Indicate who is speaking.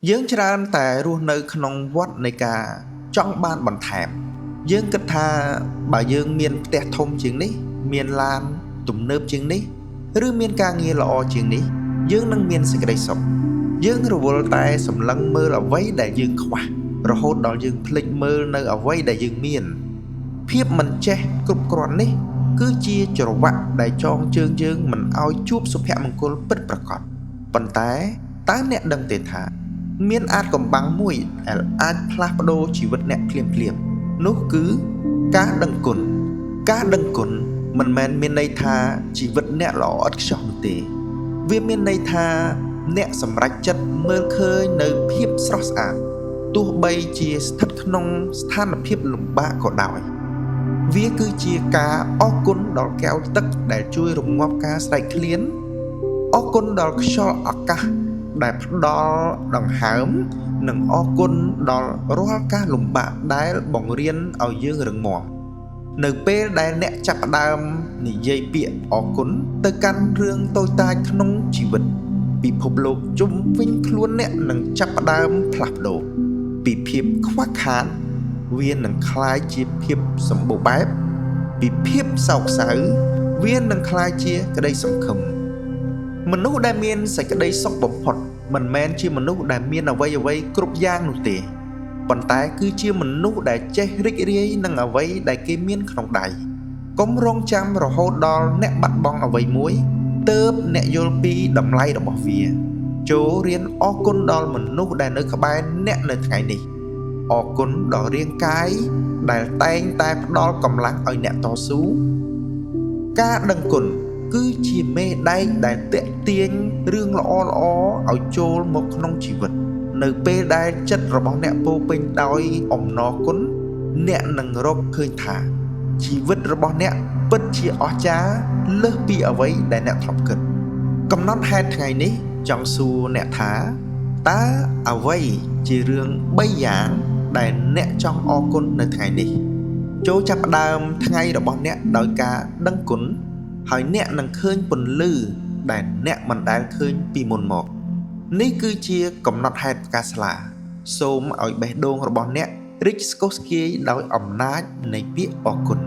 Speaker 1: យើងច្រើនតែរស់នៅក្នុងវដ្តនៃការចង់បានបន្ថែមយើងគិតថាបើយើងមានផ្ទះធំជាងនេះមានឡានទំនើបជាងនេះឬមានការងារល្អជាងនេះយើងនឹងមានសេចក្តីសុខយើងរវល់តែសម្លឹងមើលអ្វីដែលយើងខ្វះរហូតដល់យើងភ្លេចមើលនៅអ្វីដែលយើងមានភាពមិនចេះគ្រប់គ្រាន់នេះគឺជាច្រវាក់ដែលចងជើងយើងមិនឲ្យជួបសុភមង្គលពិតប្រាកដប៉ុន្តែតើអ្នកដឹងទេថាមានអាចកំបាំងមួយដែលអាចផ្លាស់ប្ដូរជីវិតអ្នកភ្លាមនោះគឺការដឹងគុណមិនមែនមានន័យថាជីវិតអ្នកល្អឥតខ្ចោះនោះទេវាមានន័យថាអ្នកសម្រេចចិត្តមើលឃើញនៅភាពស្រស់ស្អាតទោះបីជាស្ថិតក្នុងស្ថានភាពលំបាកក៏ដោយវាគឺជាការអរគុណដល់កែវទឹកដែលជួយរងាប់ការស្រែកឃ្លានអរគុណដល់ខ្យល់អាកាសដែលផ្ដល់ដង្ហើមនិងអរគុណដល់រាល់ការលំបាកដែលបង្រៀនឲ្យយើងរឹងមាំនៅពេលដែលអ្នកចាប់ផ្ដើមនិយាយពាក្យអរគុណទៅកាន់រឿងតូចតាចក្នុងជីវិតពិភពលោកជុំវិញខ្លួនអ្នកនឹងចាប់ផ្ដើមផ្លាស់ប្ដូរពីភាពខ្វះខាតវានឹងคล้ายជាភាពសម្បូរបែបពីភាពសោកសៅវានឹងคล้ายជាក្តីសង្ឃឹមមនុស្សដែលមានសេចក្តីសុខបំផុតមិនមែនជាមនុស្សដែលមានអ្វីគ្រប់យ៉ាងនោះទេប៉ុន្តែគឺជាមនុស្សដែលចេះរីករាយនឹងអ្វីដែលគេមានក្នុងដៃកុំរងចាំរហូតដល់អ្នកបាត់បង់អ្វីមួយទើបអ្នកយល់ពីតម្លៃរបស់វាចូលរៀនអរគុណដល់មនុស្សដែលនៅក្បែរអ្នកនៅថ្ងៃនេះអរគុណដល់រាងកាយដែលតែងតែផ្ដល់កម្លាំងឲ្យអ្នកតស៊ូការដឹងគុណគឺជាមេដែកដែលទាក់ទាញរឿងល្អឲ្យចូលមកក្នុងជីវិតនៅពេលដែលចិត្តរបស់អ្នកពោពេញដោយអំណរគុណអ្នកនឹងរកឃើញថាជីវិតរបស់អ្នកពិតជាអស្ចារ្យលើសពីអ្វីដែលអ្នកធ្លាប់គិតកំណត់ហេតុថ្ងៃនេះចង់សួរអ្នកថាតើអ្វីជារឿង3យ៉ាងដែលអ្នកចង់អរគុណនៅថ្ងៃនេះចូលចាប់ផ្ដើមថ្ងៃរបស់អ្នកដោយការដឹងគុណហើយអ្នកនឹងឃើញពន្លឺដែលអ្នកមិនដែលឃើញពីមុនមកនេះគឺជាកំណត់ហេតុផ្កាស្លាសូមឲ្យបេះដូងរបស់អ្នករីកស្គុះស្គាយដោយអំណាចនៃពាក្យអរគុណ